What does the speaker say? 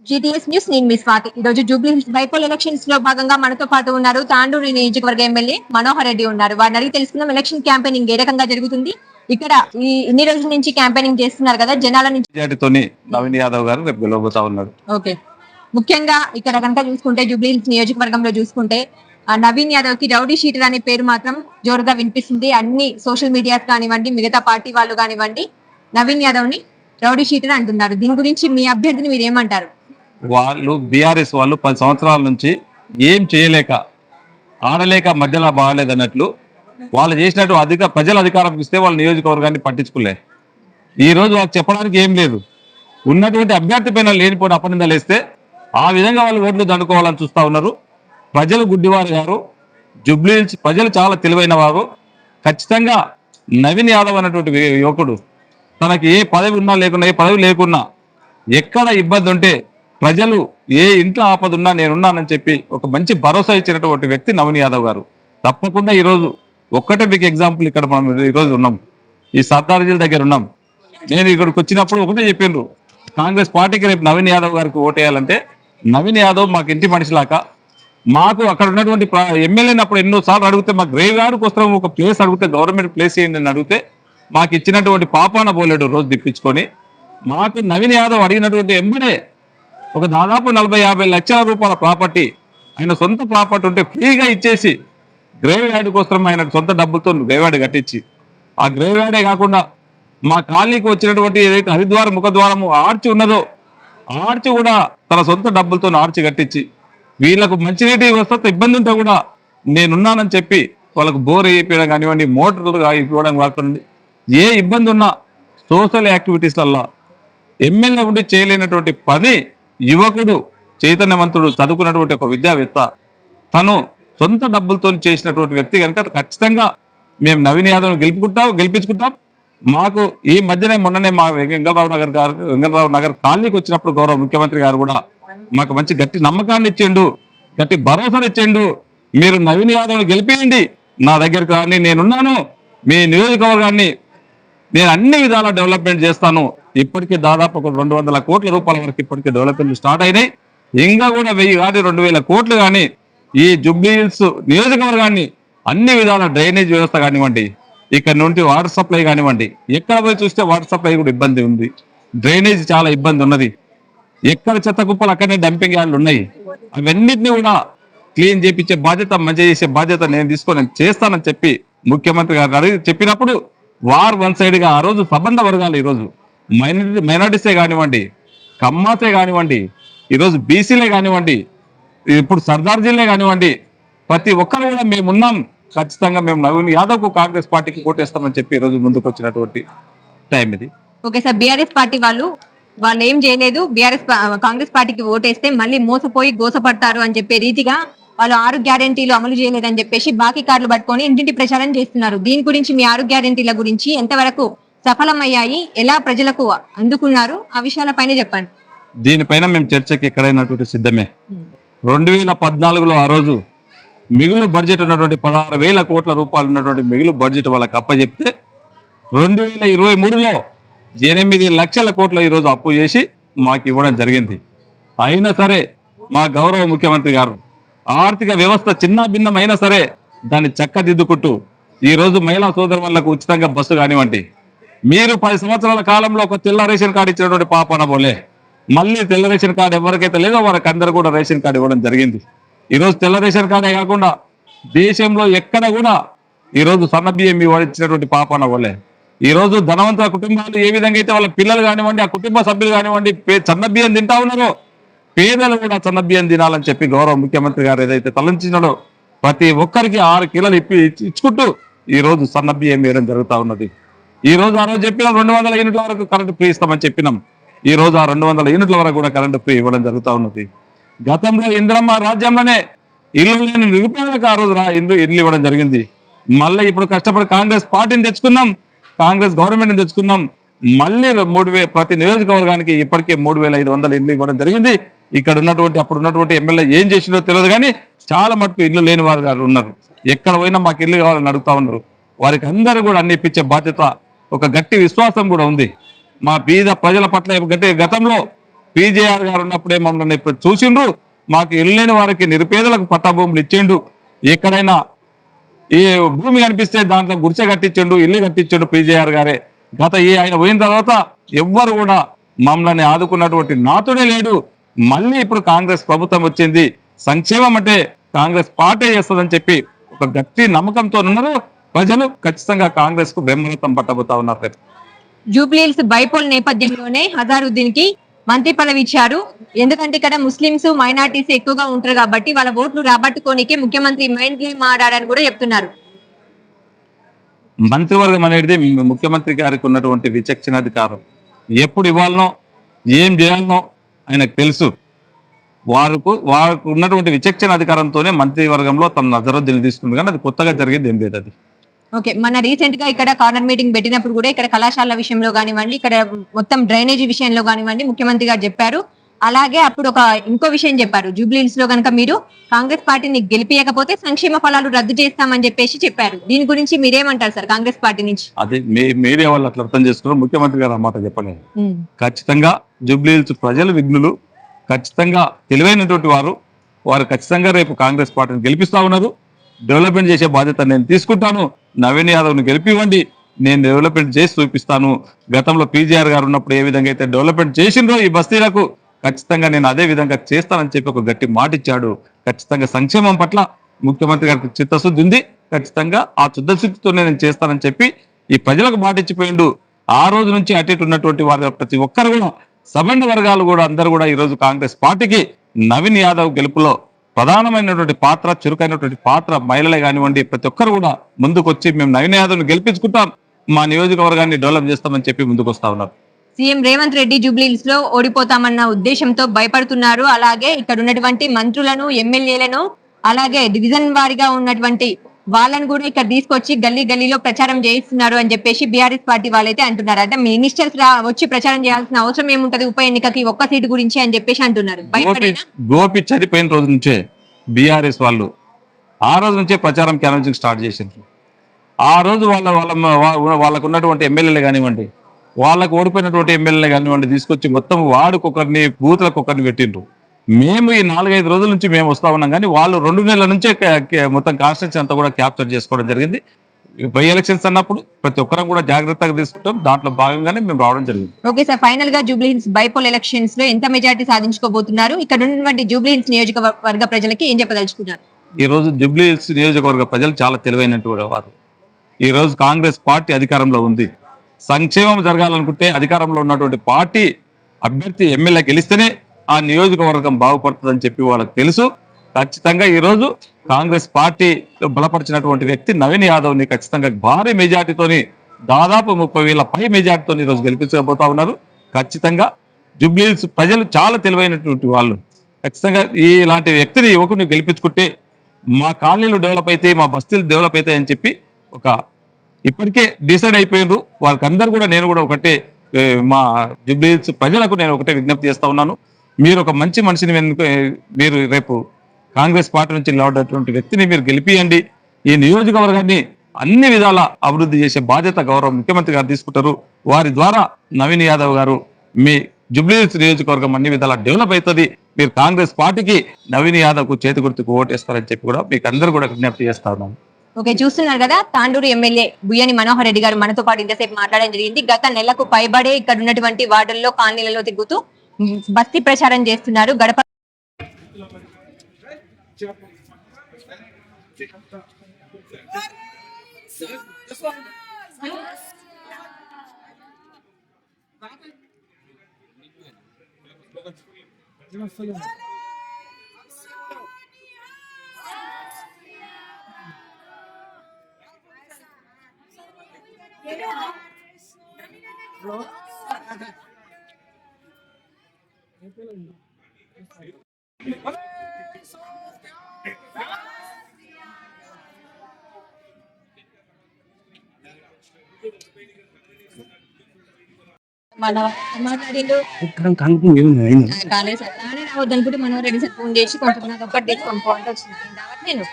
GTS news నేను మీ స్వాతి. ఈ రోజు జూబ్లీ హిల్స్ బైపోల్ ఎలక్షన్స్ లో భాగంగా మనతో పాటు ఉన్నారు తాండూరు నియోజకవర్గ ఎమ్మెల్యే మనోహర్ రెడ్డి ఉన్నారు. వారిని అడిగి తెలుసుకుందాం ఎలక్షన్ క్యాంపెయినింగ్ ఏ రకంగా జరుగుతుంది, ఇక్కడ ఈ ఇన్ని రోజుల నుంచి క్యాంపెయినింగ్ చేస్తున్నారు కదా జనాల నుంచి. నవీన్ యాదవ్ గారు రేపు గెలవబోతా ఉన్నారు. ఓకే, ముఖ్యంగా ఇక్కడ కనుక చూసుకుంటే జూబ్లీ హిల్స్ నియోజకవర్గంలో చూసుకుంటే నవీన్ యాదవ్ కి రౌడీ షీటర్ అనే పేరు మాత్రం జోరుగా వినిపిస్తుంది. అన్ని సోషల్ మీడియాస్ కానివ్వండి, మిగతా పార్టీ వాళ్ళు కానివ్వండి నవీన్ యాదవ్ ని రౌడీ షీటర్ అంటున్నారు. దీని గురించి మీ అభ్యర్థిని మీరు ఏమంటారు? వాళ్ళు బీఆర్ఎస్ వాళ్ళు 10 సంవత్సరాల నుంచి ఏం చేయలేక ఆడలేక మధ్యలో బాగాలేదన్నట్లు వాళ్ళు చేసినట్టు ప్రజల అధికారం ఇస్తే వాళ్ళ నియోజకవర్గాన్ని పట్టించుకోలే. ఈ రోజు వాళ్ళకి చెప్పడానికి ఏం లేదు. ఉన్నటువంటి అభ్యర్థి పైన లేనిపోయిన అపనిందలు వేస్తే ఆ విధంగా వాళ్ళు ఓట్లు దండుకోవాలని చూస్తా ఉన్నారు. ప్రజలు గుడ్డివారు గారు, జూబ్లీ హిల్స్ ప్రజలు చాలా తెలివైన వారు. ఖచ్చితంగా నవీన్ యాదవ్ అన్నటువంటి యువకుడు తనకి ఏ పదవి ఉన్నా లేకున్నా, ఏ పదవి లేకున్నా, ఎక్కడ ఇబ్బంది ఉంటే ప్రజలు ఏ ఇంట్లో ఆపద ఉన్నా నేనున్నానని చెప్పి ఒక మంచి భరోసా ఇచ్చినటువంటి వ్యక్తి నవీన్ యాదవ్ గారు. తప్పకుండా ఈరోజు ఒక్కటే మీకు ఎగ్జాంపుల్, ఇక్కడ మనం ఈరోజు ఉన్నాం, ఈ సర్దార్జీల దగ్గర ఉన్నాం. నేను ఇక్కడికి వచ్చినప్పుడు ఒకటే చెప్పిండ్రు, కాంగ్రెస్ పార్టీకి రేపు నవీన్ యాదవ్ గారికి ఓటేయాలంటే నవీన్ యాదవ్ మాకు ఇంటి మనిషిలాగా, మాకు అక్కడ ఉన్నటువంటి ఎమ్మెల్యేని అప్పుడు ఎన్నోసార్లు అడిగితే మాకు గ్రేవ్ యార్డ్కి వస్తాం, ఒక ప్లేస్ అడిగితే గవర్నమెంట్ ప్లేస్ చేయండి అని అడిగితే మాకు ఇచ్చినటువంటి పాపాన పోలేడు రోజు తిప్పించుకొని. మాకు నవీన్ యాదవ్ అడిగినటువంటి ఎంబడే ఒక దాదాపు 40-50 లక్షల రూపాయల ప్రాపర్టీ, ఆయన సొంత ప్రాపర్టీ ఉంటే ఫ్రీగా ఇచ్చేసి గ్రేవ్ యార్డ్ కోసం ఆయన సొంత డబ్బులతో గ్రేవ్ యార్డ్ కట్టించి, ఆ గ్రేవ్ యార్డే కాకుండా మా కాలనీకి వచ్చినటువంటి ఏదైతే హరిద్వార ముఖద్వారము ఆర్చి ఉన్నదో ఆర్చి కూడా తన సొంత డబ్బులతో ఆర్చి కట్టించి, వీళ్ళకు మంచినీటి వ్యవస్థ ఇబ్బంది ఉంటే కూడా నేనున్నానని చెప్పి వాళ్ళకు బోర్ వేయడం కానివ్వండి, మోటార్లు ఇవ్వడం కాకుండా ఏ ఇబ్బంది ఉన్నా సోషల్ యాక్టివిటీస్లల్లో ఎమ్మెల్యే ఉండి చేయలేనటువంటి పని యువకుడు, చైతన్యవంతుడు, చదువుకున్నటువంటి ఒక విద్యావేత్త, తను సొంత డబ్బులతో చేసినటువంటి వ్యక్తి కనుక ఖచ్చితంగా మేము నవీన్ యాదవ్ను గెలిపించుకుంటాం. మాకు ఈ మధ్యనే మొన్ననే మా వెంగళరావు నగర్ కాలనీకి వచ్చినప్పుడు గౌరవ ముఖ్యమంత్రి గారు కూడా మాకు మంచి గట్టి నమ్మకాన్ని ఇచ్చిండు, గట్టి భరోసాను ఇచ్చిండు. మీరు నవీన్ యాదవ్ను గెలిపియండి, నా దగ్గరకు కానీ నేనున్నాను, మీ నియోజకవర్గాన్ని నేను అన్ని విధాల డెవలప్మెంట్ చేస్తాను. ఇప్పటికే దాదాపు ఒక 200 కోట్ల రూపాయల వరకు ఇప్పటికే డెవలప్మెంట్ స్టార్ట్ అయినాయి. ఇంకా కూడా 1000 కానీ 2000 కోట్లు కానీ ఈ జూబ్లీ హిల్స్ నియోజకవర్గాన్ని అన్ని విధాల డ్రైనేజ్ వ్యవస్థ కానివ్వండి, ఇక్కడ నుండి వాటర్ సప్లై కానివ్వండి, ఎక్కడ పోయి చూస్తే వాటర్ సప్లై కూడా ఇబ్బంది ఉంది, డ్రైనేజ్ చాలా ఇబ్బంది ఉన్నది, ఎక్కడ చెత్త కుప్పలు అక్కడనే డంపింగ్ యార్డ్లు ఉన్నాయి. అవన్నిటిని కూడా క్లీన్ చేయించే బాధ్యత, మంచి చేసే బాధ్యత నేను తీసుకొని చేస్తానని చెప్పి ముఖ్యమంత్రి గారు అడిగి చెప్పినప్పుడు వార్ వన్ సైడ్ గా ఆ రోజు సంబంధ వర్గాలు, ఈరోజు మైనారిటీసే కానివ్వండి, కమ్మాసే కానివ్వండి, ఈరోజు బీసీలే కానివ్వండి, ఇప్పుడు సర్దార్జీలే కానివ్వండి, ప్రతి ఒక్కరు కూడా మేమున్నాం, ఖచ్చితంగా మేము నవీన్ యాదవ్ కు కాంగ్రెస్ పార్టీకి ఓటేస్తామని చెప్పి ఈరోజు ముందుకు వచ్చినటువంటి టైం ఇది. ఓకే సార్, బీఆర్ఎస్ పార్టీ వాళ్ళు ఏం చేయలేదు, కాంగ్రెస్ పార్టీకి ఓటేస్తే మళ్ళీ మోసపోయి గోసపడతారు అని చెప్పే రీతిగా వాళ్ళు 6 గ్యారెంటీలు అమలు చేయలేదని చెప్పేసి బాకీ కార్డులు పట్టుకొని ఇంటింటి ప్రచారం చేస్తున్నారు. దీని గురించి మీ 6 గ్యారెంటీల గురించి ఎంతవరకు సఫలమయ్యాయి, ఎలా ప్రజలకు అందుకున్నారు, ఆ విషయాలపైన చెప్పండి. దీనిపైన మేము చర్చకి ఎక్కడైనటువంటి సిద్ధమే. 2014లో ఆ రోజు మిగులు బడ్జెట్ ఉన్నటువంటి 16,000 కోట్ల రూపాయలు ఉన్నటువంటి మిగులు బడ్జెట్ వాళ్ళకి అప్పచెప్తే 2023లో 8 లక్షల కోట్ల ఈరోజు అప్పు చేసి మాకు ఇవ్వడం జరిగింది. అయినా సరే మా గౌరవ ముఖ్యమంత్రి గారు ఆర్థిక వ్యవస్థ చిన్న భిన్నమైనా సరే దాన్ని చక్కదిద్దుకుంటూ ఈరోజు మహిళా సోదరులకు ఉచితంగా బస్సు కానివ్వండి, మీరు 10 సంవత్సరాల కాలంలో ఒక తెల్ల రేషన్ కార్డు ఇచ్చినటువంటి పాపన పోలే, మళ్ళీ తెల్ల రేషన్ కార్డు ఎవరికైతే లేదో వారికి అందరూ కూడా రేషన్ కార్డు ఇవ్వడం జరిగింది. ఈరోజు తెల్ల రేషన్ కార్డే కాకుండా దేశంలో ఎక్కడ కూడా ఈరోజు సన్న బియ్యం ఇచ్చినటువంటి పాపన పోలే. ఈరోజు ధనవంతుల కుటుంబాలు ఏ విధంగా అయితే వాళ్ళ పిల్లలు కానివ్వండి, ఆ కుటుంబ సభ్యులు కానివ్వండి సన్న బియ్యం తింటా ఉన్నారో, పేదలు కూడా సన్న బియ్యం తినాలని చెప్పి గౌరవ ముఖ్యమంత్రి గారు ఏదైతే తలంచినాడో ప్రతి ఒక్కరికి 6 కిలోలు ఇచ్చుకుంటూ ఈ రోజు సన్న బియ్యం వేయడం జరుగుతూ ఉన్నది. ఈ రోజు ఆ రోజు చెప్పినాం 200 యూనిట్ల వరకు కరెంటు ఫ్రీ ఇస్తామని చెప్పినాం. ఈ రోజు ఆ 200 యూనిట్ల వరకు కూడా కరెంటు ఫ్రీ ఇవ్వడం జరుగుతూ ఉన్నది. గతంలో ఇందిరమ్మ రాజ్యంలోనే ఇల్లు లేని నిరుపేదలకు ఆ రోజు ఇల్లు ఇవ్వడం జరిగింది. మళ్ళీ ఇప్పుడు కష్టపడి కాంగ్రెస్ పార్టీని తెచ్చుకున్నాం, కాంగ్రెస్ గవర్నమెంట్ని తెచ్చుకున్నాం. మళ్ళీ 3,000 ప్రతి నియోజకవర్గానికి ఇప్పటికే 3,500 ఇల్లు ఇవ్వడం జరిగింది. ఇక్కడ ఉన్నటువంటి అప్పుడు ఉన్నటువంటి ఎమ్మెల్యే ఏం చేసిందో తెలియదు కానీ చాలా మటుకు ఇల్లు లేని వారు గారు ఉన్నారు. ఎక్కడ పోయినా మాకు ఇల్లు కావాలని అడుగుతా ఉన్నారు. వారికి అందరూ కూడా అన్ని ఇప్పించే బాధ్యత, ఒక గట్టి విశ్వాసం కూడా ఉంది మా బీద ప్రజల పట్ల. గతంలో పీజేఆర్ గారు ఉన్నప్పుడే మమ్మల్ని ఇప్పుడు చూసిండ్రు, మాకు ఇల్లు లేని వారికి నిరుపేదలకు పట్టాభూములు ఇచ్చిండు, ఎక్కడైనా ఈ భూమి కనిపిస్తే దాంట్లో గుడిసె కట్టించండు, ఇల్లు కట్టించండు పీజేఆర్ గారే. ఆయన పోయిన తర్వాత ఎవ్వరు కూడా మమ్మల్ని ఆదుకున్నటువంటి నాతుడే లేడు. మళ్ళీ ఇప్పుడు కాంగ్రెస్ ప్రభుత్వం వచ్చింది, సంక్షేమం అంటే కాంగ్రెస్ పార్టీ చేస్తుందని చెప్పి ఒక గట్టి నమ్మకంతో ఉన్నారు ప్రజలు. ఖచ్చితంగా కాంగ్రెస్ కు బ్రహ్మరథం పట్టబోతా ఉన్నారు. జూబ్లీహిల్స్ బైపోల్ నేపథ్యంలోనే హజారుద్దీన్ కి మంత్రి పదవి ఇచ్చారు. ఎందుకంటే ఇక్కడ ముస్లింస్ మైనార్టీస్ ఎక్కువగా ఉంటారు కాబట్టి వాళ్ళ ఓట్లు రాబట్టుకోనికే ముఖ్యమంత్రి మైండ్ గేమ్ ఆడారని కూడా చెప్తున్నారు. మంత్రివర్గం అనేది ముఖ్యమంత్రి గారికి ఉన్నటువంటి విచక్షణ అధికారం. ఎప్పుడు ఇవ్వాలనో ఏం చేయాలనో ఆయనకు తెలుసు. వారికి ఉన్నటువంటి విచక్షణ అధికారంతోనే మంత్రివర్గంలో తన నజరుద్దీన్ తీసుకుంది, కానీ అది కొత్తగా జరిగేది ఏం లేదు. అది ఓకే, మన రీసెంట్ గా ఇక్కడ కార్నర్ మీటింగ్ పెట్టినప్పుడు కూడా ఇక్కడ కళాశాల విషయంలో కానివ్వండి, ఇక్కడ మొత్తం డ్రైనేజీ విషయంలో కానివ్వండి ముఖ్యమంత్రి గారు చెప్పారు. అలాగే అప్పుడు ఇంకో విషయం చెప్పారు, జూబ్లీహిల్స్ లో కనుక మీరు కాంగ్రెస్ పార్టీని గెలిపియకపోతే సంక్షేమ ఫలాలు రద్దు చేస్తామని చెప్పారు. దీని గురించి మీరేమంటారు సార్ కాంగ్రెస్ పార్టీ నుంచి? అదే మీడియా వాళ్ళు అట్లా అర్థం చేసుకున్నారు, ముఖ్యమంత్రి గారు అన్నమాట చెప్పలేదు. ఖచ్చితంగా జూబ్లీహిల్స్ ప్రజలు విఘ్నులు, ఖచ్చితంగా తెలివైనటువంటి వారు ఖచ్చితంగా రేపు కాంగ్రెస్ పార్టీని గెలిపిస్తా ఉన్నారు. డెవలప్మెంట్ చేసే బాధ్యత నేను తీసుకుంటాను. నవీన్ యాదవ్ ను గెలిపివ్వండి, నేను డెవలప్మెంట్ చేసి చూపిస్తాను. గతంలో పీజీఆర్ గారు ఉన్నప్పుడు ఏ విధంగా అయితే డెవలప్మెంట్ చేసిండ్రో ఈ బస్తీలకు, ఖచ్చితంగా నేను అదే విధంగా చేస్తానని చెప్పి ఒక గట్టి మాట ఇచ్చాడు. ఖచ్చితంగా సంక్షేమం పట్ల ముఖ్యమంత్రి గారికి చిత్తశుద్ధి ఉంది. ఖచ్చితంగా ఆ చిత్తశుద్ధితోనే నేను చేస్తానని చెప్పి ఈ ప్రజలకు మాట ఇచ్చిపోయిండు. ఆ రోజు నుంచి అటు ఇటు ఉన్నటువంటి వారి ప్రతి ఒక్కరు కూడా సబండ వర్గాలు కూడా అందరూ కూడా ఈ రోజు కాంగ్రెస్ పార్టీకి నవీన్ యాదవ్ గెలుపులో ప్రధానమైనటువంటి పాత్ర, చురుకైనటువంటి పాత్ర, మహిళలే కానివ్వండి ప్రతి ఒక్కరు కూడా ముందుకొచ్చి మేము నవీన్ యాదవ్ ను గెలిపించుకుంటాం, మా నియోజకవర్గాన్ని డెవలప్ చేస్తామని చెప్పి ముందుకు వస్తా ఉన్నారు. సీఎం రేవంత్ రెడ్డి జూబ్లీహిల్స్ లో ఓడిపోతామన్న ఉద్దేశంతో భయపడుతున్నారు. అలాగే ఇక్కడ ఉన్నటువంటి మంత్రులను, ఎమ్మెల్యేలను, అలాగే డివిజన్ వారిగా ఉన్నటువంటి వాళ్ళని కూడా ఇక్కడ తీసుకొచ్చి గల్లీలో ప్రచారం చేయిస్తున్నారు అని చెప్పేసి బీఆర్ఎస్ పార్టీ వాళ్ళైతే అంటున్నారు. అంటే మినిస్టర్స్ వచ్చి ప్రచారం చేయాల్సిన అవసరం ఏముంటది ఉప ఎన్నికకి ఒక్క సీటు గురించి అని చెప్పేసి అంటున్నారు. గోపి చనిపోయిన రోజు నుంచే బీఆర్ఎస్ వాళ్ళు ఆ రోజు నుంచే ప్రచారం క్యాన్వాసింగ్ స్టార్ట్ చేసిండ్రు. ఆ రోజు వాళ్ళకు ఉన్నటువంటి ఎమ్మెల్యేలు కానివ్వండి, వాళ్ళకు ఓడిపోయినటువంటి ఎమ్మెల్యేలు కానివ్వండి తీసుకొచ్చి మొత్తం వార్డుకొకరిని, బూతులకు ఒకరిని పెట్టిండ్రు. మేము ఈ 4-5 రోజుల నుంచి మేము వస్తా ఉన్నాం, కానీ వాళ్ళు 2 నెలల నుంచే మొత్తం కాన్స్టిట్యూన్సీ అంతా కూడా క్యాప్చర్ చేసుకోవడం జరిగింది. బై ఎలక్షన్స్ అన్నప్పుడు ప్రతి ఒక్కరం కూడా జాగ్రత్తగా తీసుకుంటాం, దాంట్లో భాగంగానే మేము రావడం జరిగింది. ఓకే సార్, ఫైనల్ గా జూబ్లీహిల్స్ బైపోల్ ఎలక్షన్స్ లో ఎంత మెజారిటీ సాధించుకోబోతున్నారు? ఇక్కడ ఉన్నటువంటి జూబ్లీహిల్స్ నియోజకవర్గ ప్రజలకి ఏం చెప్పదలుచుకున్నారు? ఈ రోజు జూబ్లీహిల్స్ నియోజకవర్గ ప్రజలు చాలా తెలివైనటువంటి వారు. ఈ రోజు కాంగ్రెస్ పార్టీ అధికారంలో ఉంది. సంక్షేమం జరగాలనుకుంటే అధికారంలో ఉన్నటువంటి పార్టీ అభ్యర్థి ఎమ్మెల్యే గెలిస్తేనే ఆ నియోజకవర్గం బాగుపడుతుందని చెప్పి వాళ్ళకి తెలుసు. ఖచ్చితంగా ఈ రోజు కాంగ్రెస్ పార్టీ బలపరిచినటువంటి వ్యక్తి నవీన్ యాదవ్ ని ఖచ్చితంగా భారీ మెజార్టీతోని, దాదాపు 30,000 పై మెజార్టీతో ఈ రోజు గెలిపించబోతా ఉన్నారు. ఖచ్చితంగా జూబ్లీహిల్స్ ప్రజలు చాలా తెలివైనటువంటి వాళ్ళు. ఖచ్చితంగా ఇలాంటి వ్యక్తిని, యువకుని గెలిపించుకుంటే మా కాలనీలు డెవలప్ అయితే, మా బస్తీలు డెవలప్ అవుతాయి అని చెప్పి ఇప్పటికే డిసైడ్ అయిపోయినారు. వాళ్ళకి అందరూ కూడా నేను కూడా ఒకటే, మా జూబ్లీహిల్స్ ప్రజలకు నేను ఒకటే విజ్ఞప్తి చేస్తా ఉన్నాను. మీరు ఒక మంచి మనిషిని మీరు రేపు కాంగ్రెస్ పార్టీ నుంచి నిలబడ్డటువంటి వ్యక్తిని మీరు గెలిపియండి. ఈ నియోజకవర్గాన్ని అన్ని విధాల అభివృద్ధి చేసే బాధ్యత గౌరవ ముఖ్యమంత్రి గారు తీసుకుంటారు. వారి ద్వారా నవీన్ యాదవ్ గారు మీ జూబ్లీహిల్స్ నియోజకవర్గం అన్ని విధాలా డెవలప్ అవుతుంది. మీరు కాంగ్రెస్ పార్టీకి నవీన్ యాదవ్ కు చేతి గుర్తుకు ఓటేస్తారని చెప్పి కూడా మీకు అందరూ కూడా విజ్ఞప్తి చేస్తా ఉన్నాను. ఓకే, చూస్తున్నారు కదా, తాండూరు ఎమ్మెల్యే బుయ్యని మనోహర్ రెడ్డి గారు మనతో పాటు ఇంతసేపు మాట్లాడడం జరిగింది. గత నెలకు పైబడే ఇక్కడ ఉన్నటువంటి వార్డుల్లో, కాలనీలలో తిరుగుతూ బస్తీ ప్రచారం చేస్తున్నారు. గడప మన మాట్లాడిండు కాలేదు సార్, రావద్దనుకుంటే మనోహర్ రెడ్డి సార్ ఫోన్ చేసి కొంచెం నాకు ఒకటి తీసుకొని పోవాలంటే వచ్చింది. నేను